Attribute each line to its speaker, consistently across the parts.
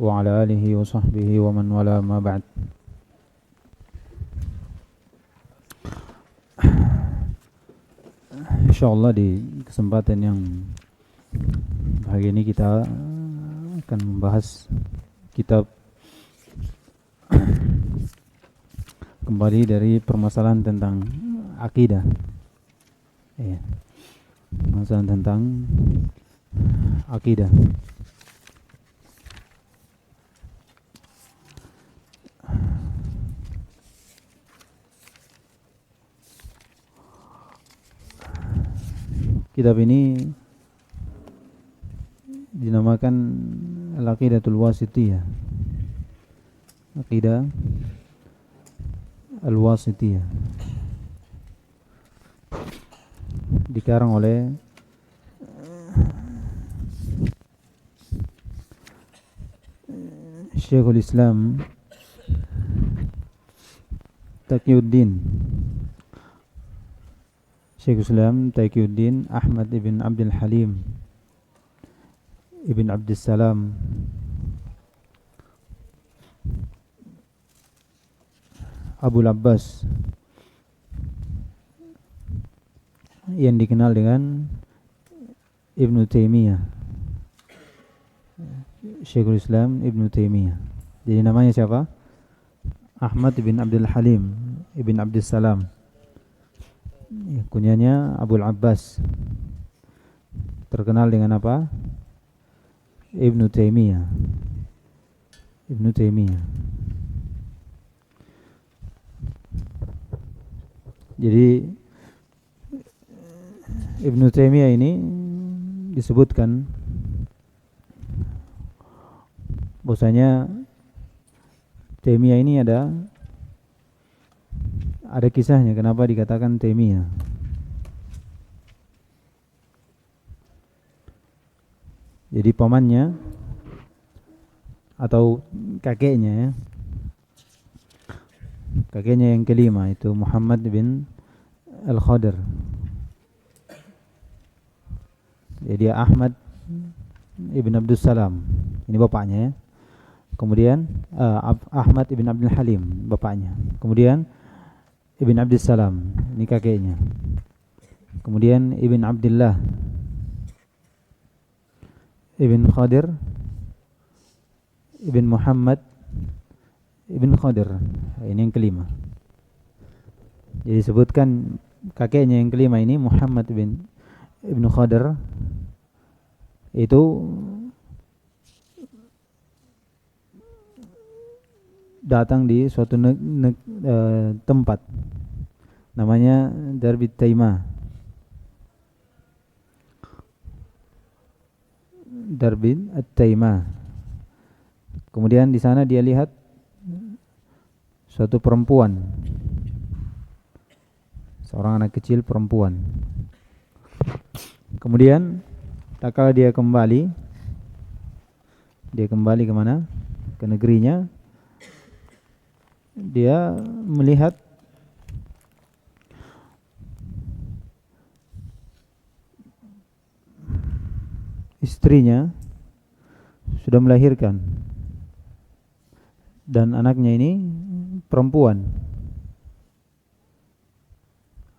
Speaker 1: wa ala alihi wa sahbihi wa man wala ma ba'd. Insyaallah di kesempatan yang hari ini kita akan membahas kitab kembali dari permasalahan tentang akidah. Ya. Permasalahan tentang akidah. Kitab ini dinamakan Al-Aqidatul Wasithiyah. Aqidah Al-Wasithiyah. Dikarang oleh Syekhul Islam Taqiyuddin Syekhul Islam Taqiyuddin Ahmad ibn Abdul Halim ibn Abdus Salam Abul Abbas yang dikenal dengan Ibnu Taimiyah. Syekhul Islam Ibnu Taimiyah. Jadi namanya siapa? Ahmad ibn Abdul Halim ibn Abdus Salam. Kunyanya Abul Abbas. Terkenal dengan apa? Ibnu Taimiyah. Ibnu Taimiyah. Jadi Ibnu Taimiyah ini disebutkan bahwasanya Taimiyah ini ada kisahnya kenapa dikatakan Taimiyah. Jadi pamannya atau kakeknya ya. Kakeknya yang kelima itu Muhammad bin Al-Khadir. Jadi Ahmad ibn Abdus Salam. Ini bapaknya ya. Kemudian Ahmad ibn Abdul Halim bapaknya. Kemudian Ibn Abdus Salam, ini kakeknya. Kemudian Ibn Abdullah Ibn Khadir Ibn Muhammad Ibn Khadir. Ini yang kelima. Jadi sebutkan kakeknya yang kelima ini Muhammad Ibn Khadir. Itu datang di suatu tempat namanya Darbit Taimah. Darbit Taimah. Kemudian di sana dia lihat suatu perempuan, seorang anak kecil perempuan. Kemudian tak kala dia kembali ke mana? Ke negerinya. Dia melihat istrinya sudah melahirkan dan anaknya ini perempuan.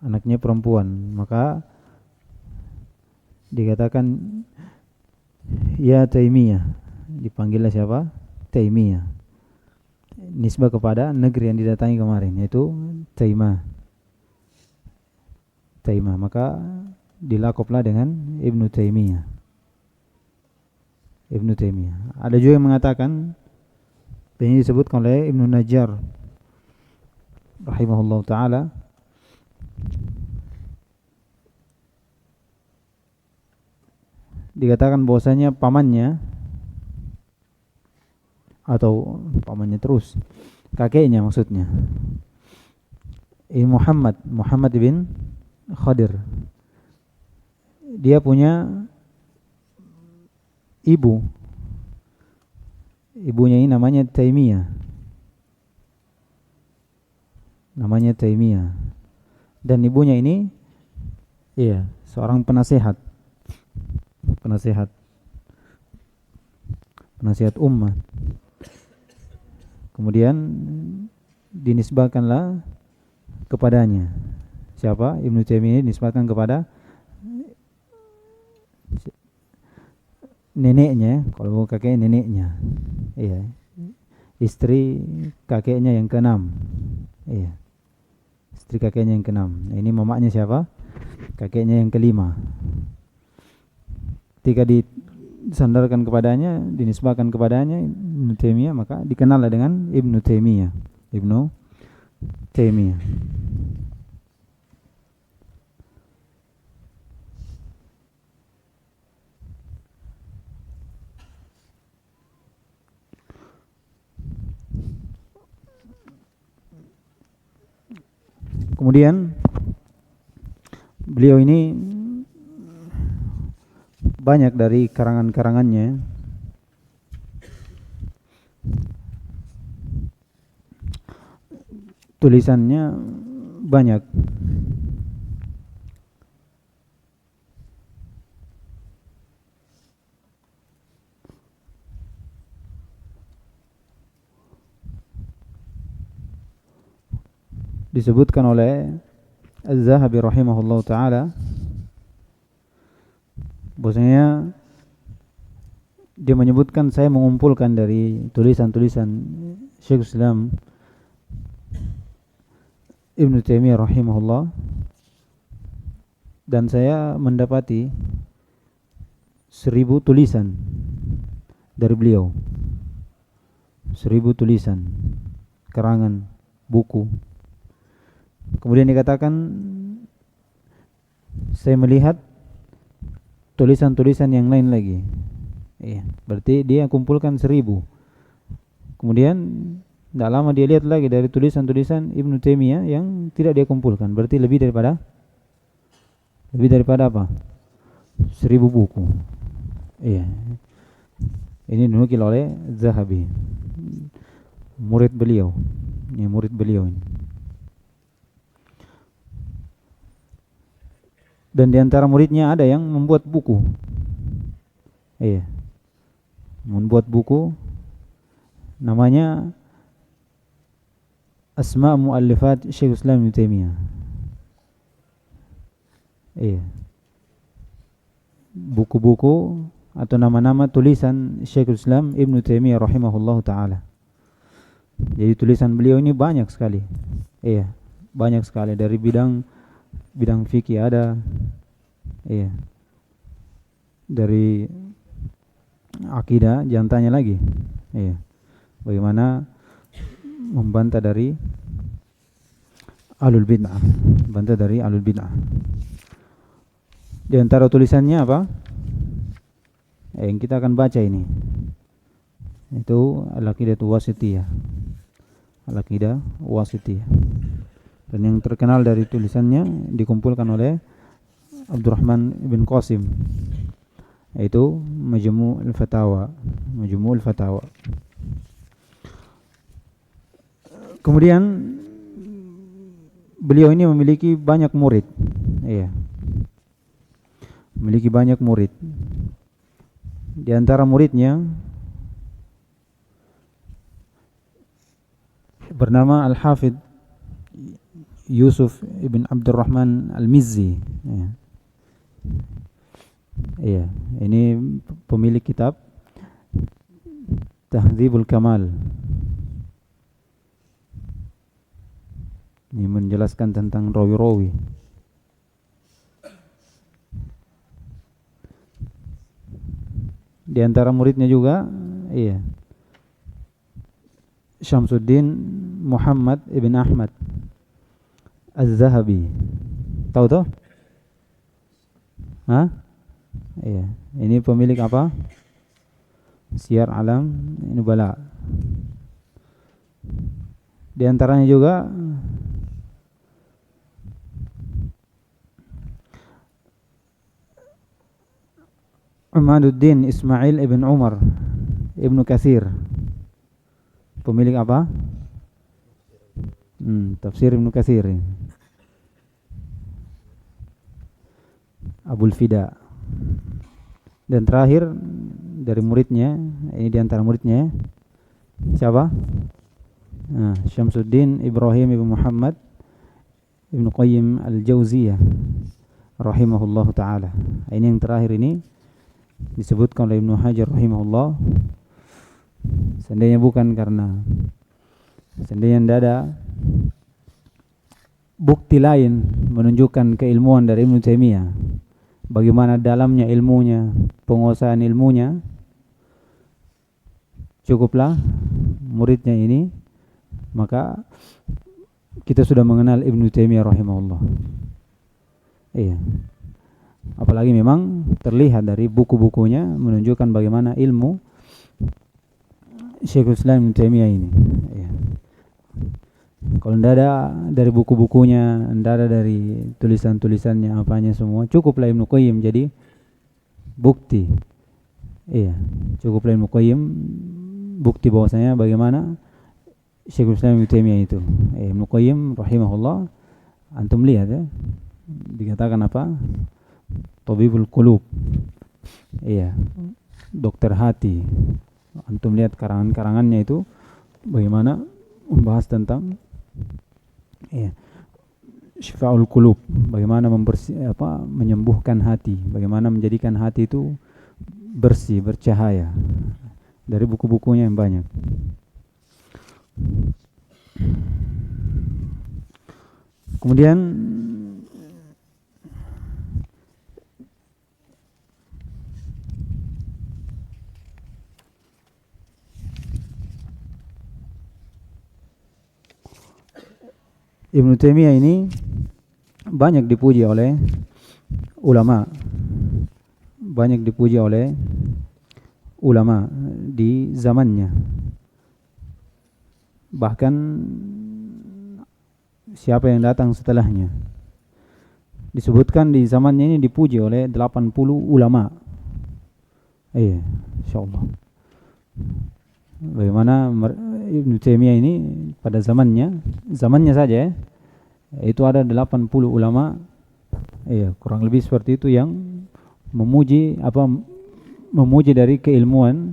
Speaker 1: Anaknya perempuan, maka dikatakan ya Taimiyah. Dipanggillah siapa? Taimiyah. Nisbah kepada negeri yang didatangi kemarin, yaitu Taimah. Taimah, maka dilakoplah dengan Ibnu Taimiyah. Ibnu Taimiyah. Ada juga yang mengatakan, ini disebutkan oleh Ibnu Najjar rahimahullah ta'ala, dikatakan bahwasanya pamannya atau pamannya terus kakeknya maksudnya ini Muhammad bin Khadir. Dia punya ibunya ini namanya Taimiyah dan ibunya ini seorang penasehat penasihat umat. Kemudian dinisbahkanlah kepadanya. Siapa? Ibnu Taimiyah ini dinisbahkan kepada neneknya, kalau kakek neneknya. Iya. Istri kakeknya yang keenam. Iya. Istri kakeknya yang keenam. Nah, ini mamaknya siapa? Kakeknya yang kelima. Ketika disandarkan kepadanya, dinisbahkan kepadanya Ibnu Taimiyah, maka dikenallah dengan Ibnu Taimiyah. Ibnu Taimiyah. Kemudian beliau ini banyak dari karangan-karangannya tulisannya banyak. Disebutkan oleh Az-Zahabi rahimahullah ta'ala bahwasanya dia menyebutkan, saya mengumpulkan dari tulisan-tulisan Syekhul Islam Ibnu Taimiyah rahimahullah, dan saya mendapati 1000 tulisan dari beliau. 1000 tulisan, karangan, buku. Kemudian dikatakan saya melihat tulisan-tulisan yang lain lagi. Iya, berarti dia kumpulkan 1000. Kemudian tidak lama dia lihat lagi dari tulisan-tulisan Ibnu Taimiyah yang tidak dia kumpulkan. Berarti lebih daripada apa? 1000 buku. Iya. Ini dinukil oleh Zahabi, murid beliau. Ini murid beliau ini. Dan di antara muridnya ada yang membuat buku. Iya. Membuat buku namanya Asma' Mu'allifat Syekhul Islam Ibnu Taimiyah. Iya. Buku-buku atau nama-nama tulisan Syekhul Islam Ibnu Taimiyah rahimahullahu taala. Jadi tulisan beliau ini banyak sekali. Iya, banyak sekali dari bidang fikih ada. Iya. Dari akidah jangan tanya lagi. Iya. Bagaimana membantah dari ahlul bid'ah. Bantah dari ahlul bid'ah. Di antara tulisannya apa? Yang kita akan baca ini. Itu Al-Aqidah Wasithiyah. Al-Aqidah Wasithiyah. Dan yang terkenal dari tulisannya dikumpulkan oleh Abdurrahman bin Qasim, yaitu Majmu'ul Fatawa. Majmu'ul Fatawa. Kemudian beliau ini memiliki banyak murid. Iya. Memiliki banyak murid. Di antara muridnya bernama Al-Hafidh Yusuf ibn Abdurrahman Al-Mizzi. Ya. Iya, ini pemilik kitab Tahdzibul Kamal. Ini menjelaskan tentang rawi-rawi. Di antara muridnya juga, iya, Syamsuddin Muhammad ibn Ahmad Az-Zahabi. Tahu toh? Hah? Iya, ini pemilik apa? Syiar Alam Nubala. Di antaranya juga Imaduddin Ismail ibn Umar Ibnu Katsir. Pemilik apa? Tafsir Ibnu Katsir. Abul Fida. Dan terakhir dari muridnya, ini diantara muridnya siapa? Nah, Syamsuddin Ibrahim Ibn Muhammad Ibn Qayyim Al-Jauziyah rahimahullahu ta'ala. Ini yang terakhir ini disebutkan oleh Ibnu Hajar rahimahullah. Seandainya tidak ada bukti lain menunjukkan keilmuan dari Ibnu Taimiyah, bagaimana dalamnya ilmunya, penguasaan ilmunya, cukuplah muridnya ini, maka kita sudah mengenal Ibnu Taimiyah rahimahullah. Iya. Apalagi memang terlihat dari buku-bukunya menunjukkan bagaimana ilmu Syekhul Islam Ibnu Taimiyah ini. Iya. Kalau tidak ada dari buku-bukunya, tidak ada dari tulisan-tulisannya, apanya semua, cukuplah Ibnu Qayyim jadi bukti. Iya, cukuplah Ibnu Qayyim bukti bahwasanya bagaimana Syekhul Islam Ibnu Taimiyah itu. Ibnu Qayyim rahimahullah, antum lihat ya, dikatakan apa? Tabibul Qulub. Iya, dokter hati. Antum lihat karangan-karangannya itu bagaimana membahas tentang Syifa'ul Qulub, bagaimana menyembuhkan hati, bagaimana menjadikan hati itu bersih, bercahaya. Dari buku-bukunya yang banyak. Kemudian Ibnu Taimiyah ini banyak dipuji oleh ulama, di zamannya. Bahkan siapa yang datang setelahnya, disebutkan di zamannya ini dipuji oleh 80 ulama. Iya, insyaallah. Bagaimana Ibnu Taimiyah ini pada zamannya saja itu ada 80 ulama, kurang lebih seperti itu, yang memuji dari keilmuan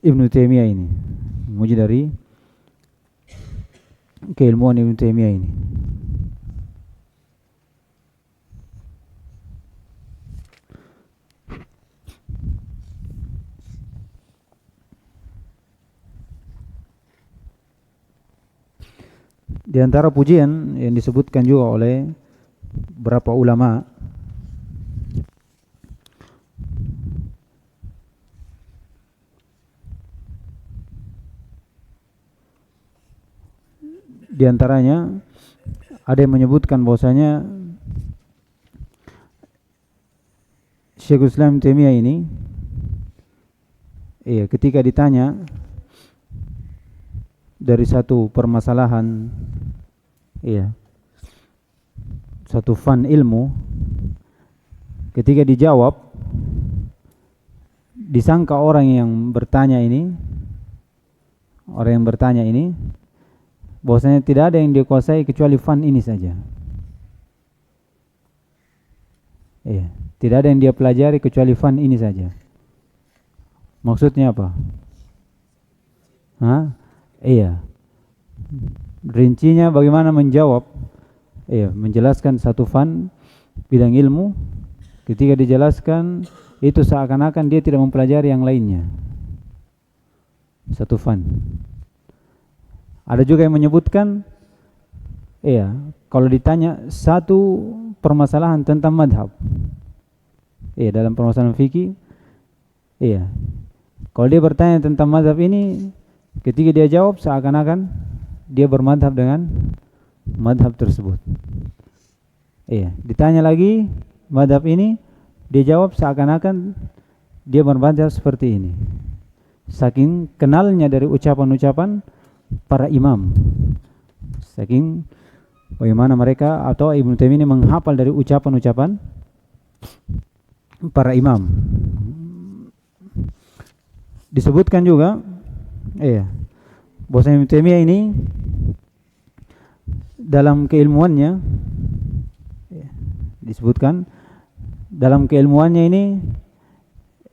Speaker 1: Ibnu Taimiyah ini, memuji dari keilmuan Ibnu Taimiyah ini. Di antara pujian yang disebutkan juga oleh beberapa ulama, di antaranya ada yang menyebutkan bahwasanya Syekhul Islam Taimiyah ini ketika ditanya dari satu permasalahan, satu fan ilmu, ketika dijawab, disangka orang yang bertanya ini bahwasanya tidak ada yang dikuasai kecuali fan ini saja. Tidak ada yang dia pelajari kecuali fan ini saja. Maksudnya apa? Rincinya bagaimana menjawab, menjelaskan satu fan bidang ilmu, ketika dijelaskan itu seakan-akan dia tidak mempelajari yang lainnya. Satu fan. Ada juga yang menyebutkan, kalau ditanya satu permasalahan tentang madhab, dalam permasalahan fikih, kalau dia bertanya tentang madhab ini, ketika dia jawab seakan-akan dia bermadhab dengan madhab tersebut. Ditanya lagi madhab ini, dia jawab seakan-akan dia bermadhab seperti ini. Saking kenalnya dari ucapan-ucapan para imam, saking bagaimana mereka atau Ibnu Taimiyah ini menghafal dari ucapan-ucapan para imam. Disebutkan juga bahwa Ibnu Taimiyah ini dalam keilmuannya, disebutkan dalam keilmuannya ini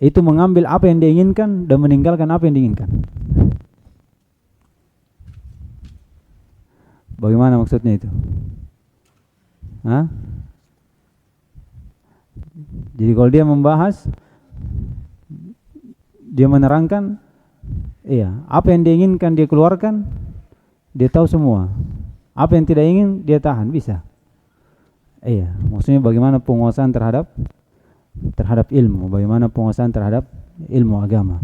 Speaker 1: itu mengambil apa yang dia inginkan dan meninggalkan apa yang diinginkan. Bagaimana maksudnya itu? Hah? Jadi kalau dia membahas, dia menerangkan, iya, apa yang dia inginkan dia keluarkan, dia tahu semua. Apa yang tidak ingin dia tahan, bisa. Iya, maksudnya bagaimana penguasaan terhadap ilmu, bagaimana penguasaan terhadap ilmu agama.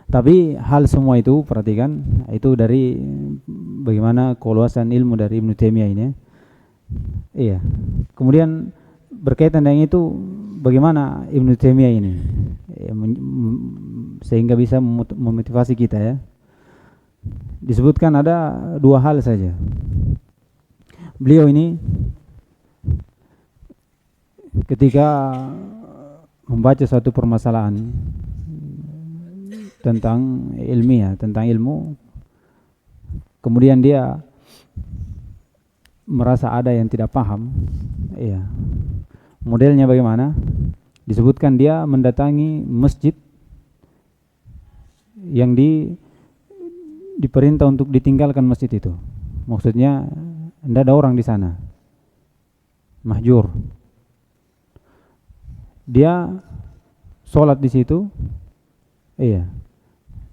Speaker 1: Tapi hal semua itu perhatikan, itu dari bagaimana keluasan ilmu dari Ibnu Taimiyah ini. Iya. Kemudian berkaitan dengan itu, bagaimana Ibnu Taimiyah ini sehingga bisa memotivasi kita ya. Disebutkan ada dua hal saja. Beliau ini ketika membaca suatu permasalahan tentang ilmiah, tentang ilmu, kemudian dia merasa ada yang tidak paham, iya. Modelnya bagaimana? Disebutkan dia mendatangi masjid yang diperintah untuk ditinggalkan masjid itu. Maksudnya tidak ada orang di sana, mahjur. Dia sholat di situ, iya.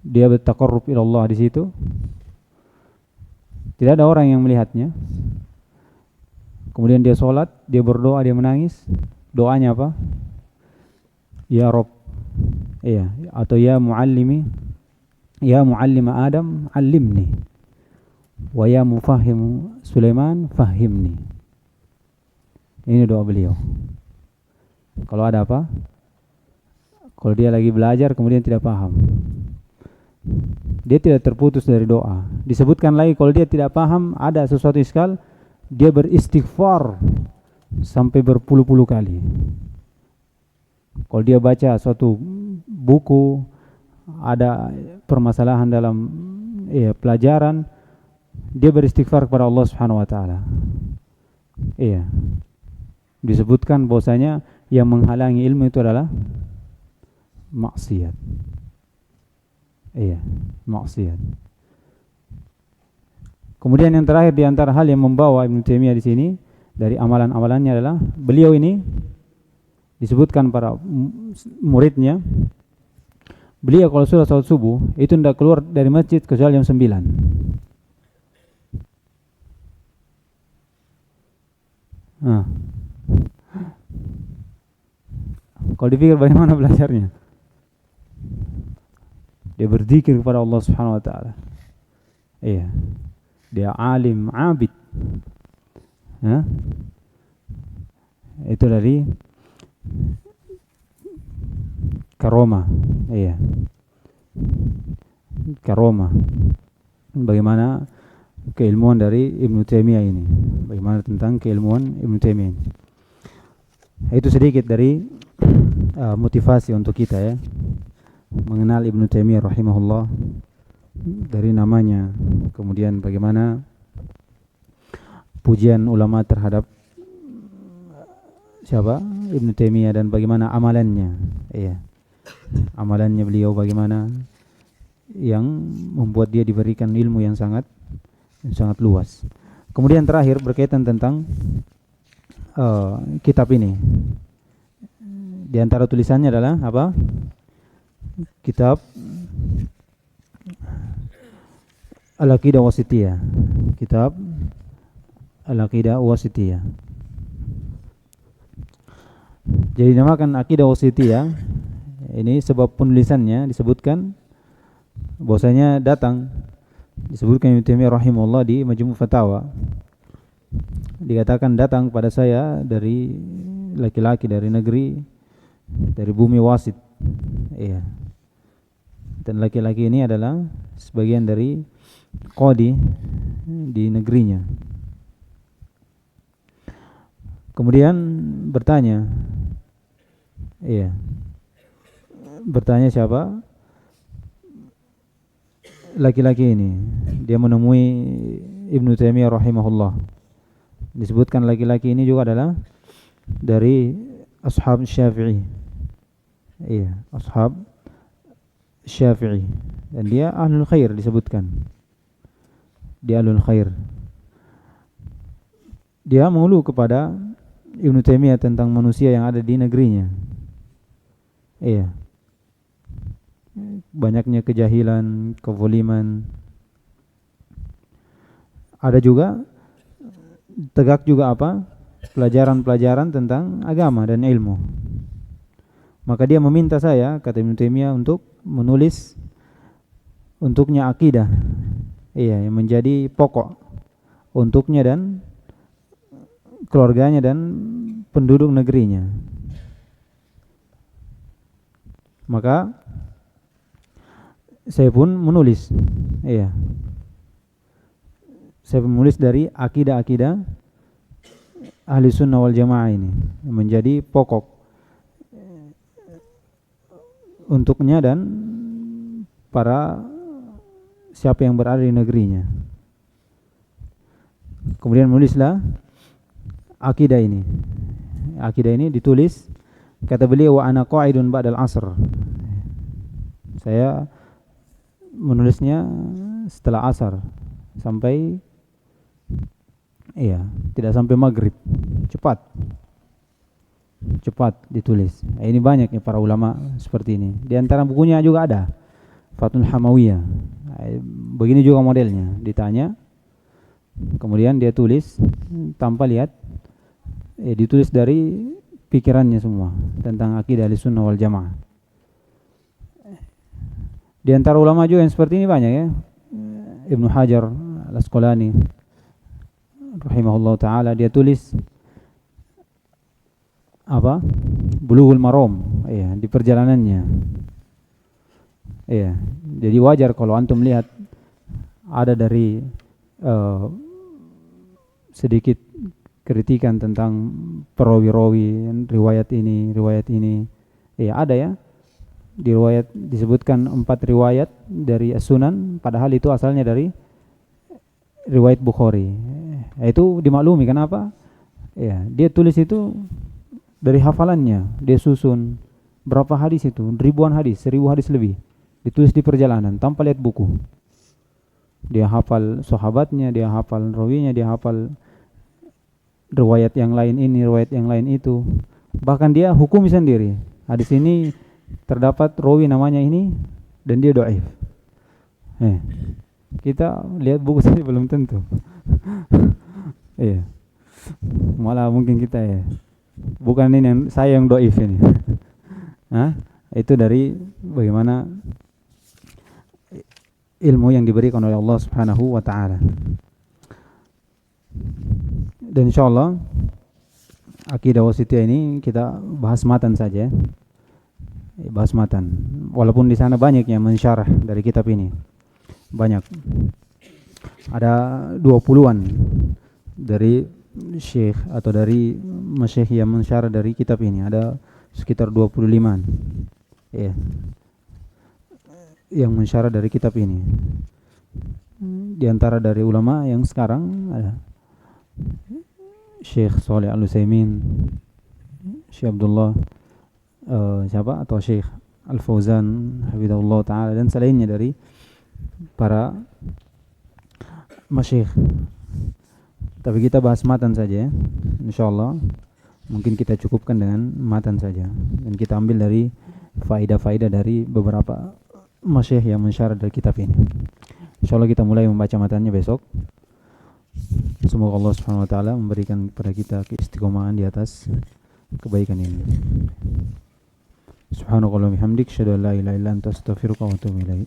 Speaker 1: Dia bertaqarrub ila Allah di situ. Tidak ada orang yang melihatnya. Kemudian dia sholat, dia berdoa, dia menangis. Doanya apa? Ya Rabb, iya, atau ya muallimi, ya muallima Adam, allimni. Wa ya mufahimu Sulaiman, fahimni. Ini doa beliau. Kalau ada apa? Kalau dia lagi belajar kemudian tidak paham, dia tidak terputus dari doa. Disebutkan lagi kalau dia tidak paham, ada sesuatu iskal, dia beristighfar sampai berpuluh-puluh kali. Kalau dia baca suatu buku, ada permasalahan dalam pelajaran, dia beristighfar kepada Allah Subhanahu wa taala. Iya. Disebutkan bahwasanya yang menghalangi ilmu itu adalah maksiat. Iya, maksiat. Kemudian yang terakhir di antara hal yang membawa Ibnu Taimiyah di sini dari amalan-amalannya adalah beliau ini disebutkan para muridnya, beliau kalau sudah salat subuh itu tidak keluar dari masjid kecuali jam 9. Nah, kalau dipikir bagaimana belajarnya? Dia berzikir kepada Allah Subhanahu wa taala. Iya. Dia alim, abid. Ya. Itu dari karomah. Iya. Karomah. Bagaimana keilmuan dari Ibnu Taimiyah ini? Bagaimana tentang keilmuan Ibnu Taimiyah ini? Itu sedikit dari motivasi untuk kita ya, mengenal Ibnu Taimiyah rahimahullah, dari namanya, kemudian bagaimana pujian ulama terhadap siapa? Ibnu Taimiyah, dan bagaimana amalannya. Iya. Amalannya beliau bagaimana yang membuat dia diberikan ilmu yang sangat luas. Kemudian terakhir berkaitan tentang kitab ini. Di antara tulisannya adalah apa? Kitab Al-Aqidah Wasithiyah. Kitab Al-Aqidah Wasithiyah. Jadi dinamakan Aqidah Wasithiyah ini sebab penulisannya disebutkan bahwasanya disebutkan Ibnu Taimiyah rahimahullah di Majmu' Fatawa, dikatakan datang pada saya dari laki-laki dari negeri, dari bumi Wasit. Iya. Dan laki-laki ini adalah sebagian dari qadi di negerinya. Kemudian bertanya, iya, bertanya siapa laki-laki ini. Dia menemui Ibnu Taimiyah rahimahullah. Disebutkan laki-laki ini juga adalah dari ashab Syafi'i. Iya, ashab Syafi'i. Dan dia ahlul khair disebutkan. Dia ahlul khair. Dia mengeluh kepada Ibnu Taimiyah tentang manusia yang ada di negerinya. Iya. Banyaknya kejahilan, kezaliman. Ada juga tegak juga apa? Pelajaran-pelajaran tentang agama dan ilmu. Maka dia meminta saya, kata Ibnu Taimiyah, untuk menulis untuknya akidah. Iya, yang menjadi pokok untuknya dan keluarganya dan penduduk negerinya. Maka saya pun menulis. Iya. Saya menulis dari akidah-akidah ahli sunnah wal jamaah ini menjadi pokok untuknya dan para siapa yang berada di negerinya. Kemudian menulislah akidah ini. Akidah ini ditulis, kata beliau, wa ana qa'idun ba'dal asr. Saya menulisnya setelah asar sampai tidak sampai maghrib. Cepat ditulis. Ini banyak ya para ulama seperti ini. Di antara bukunya juga ada Fathul Hamawiyah. Begini juga modelnya. Ditanya, kemudian dia tulis tanpa lihat. Ditulis dari pikirannya semua tentang akidah Ahlussunnah wal Jamaah. Di antara ulama juga yang seperti ini banyak ya. Ibnu Hajar Al-Asqalani rahimahullah taala, dia tulis apa? Bulughul Maram, di perjalanannya. Jadi wajar kalau antum lihat ada dari sedikit kritikan tentang perawi-rawi riwayat ini. Ada ya. Di riwayat disebutkan 4 riwayat dari As-Sunan, padahal itu asalnya dari riwayat Bukhari. Itu dimaklumi kenapa? Dia tulis itu dari hafalannya, dia susun berapa hadis itu, ribuan hadis, 1000 hadis lebih, ditulis di perjalanan tanpa lihat buku. Dia hafal sahabatnya, dia hafal rawinya, dia hafal riwayat yang lain ini, riwayat yang lain itu. Bahkan dia hukumi sendiri. Hadis ini terdapat rawi namanya ini dan dia dhaif. Kita lihat buku saja belum tentu. Malah mungkin kita bukan ini yang saya yang dhaif ini. Itu dari bagaimana ilmu yang diberikan oleh Allah Subhanahu wa taala. Dan insyaallah akidah wasithiyah ini kita bahas matan saja. Bahas matan. Walaupun di sana banyak yang mensyarah dari kitab ini. Banyak. Ada 20-an dari syekh atau dari masyayikh yang mensyarah dari kitab ini. Ada sekitar 25-an. Yang mensyarah dari kitab ini. Di antara dari ulama yang sekarang ada Syekh Shalih Al-Utsaimin, Syekh Abdullah atau Syekh Al-Fauzan hafizahullah taala, dan selainnya dari para masyayikh. Tapi kita bahas matan saja ya. Insyaallah mungkin kita cukupkan dengan matan saja dan kita ambil dari faedah-faedah dari beberapa masyayikh yang mensyarah dari kitab ini. Insyaallah kita mulai membaca matannya besok. Semoga Allah Subhanahu wa taala memberikan kepada kita keistiqomahan di atas kebaikan ini. Subhanakallahumma hamdik, asyhadu an la ilaha illa anta, astaghfiruka wa atubu ilaik.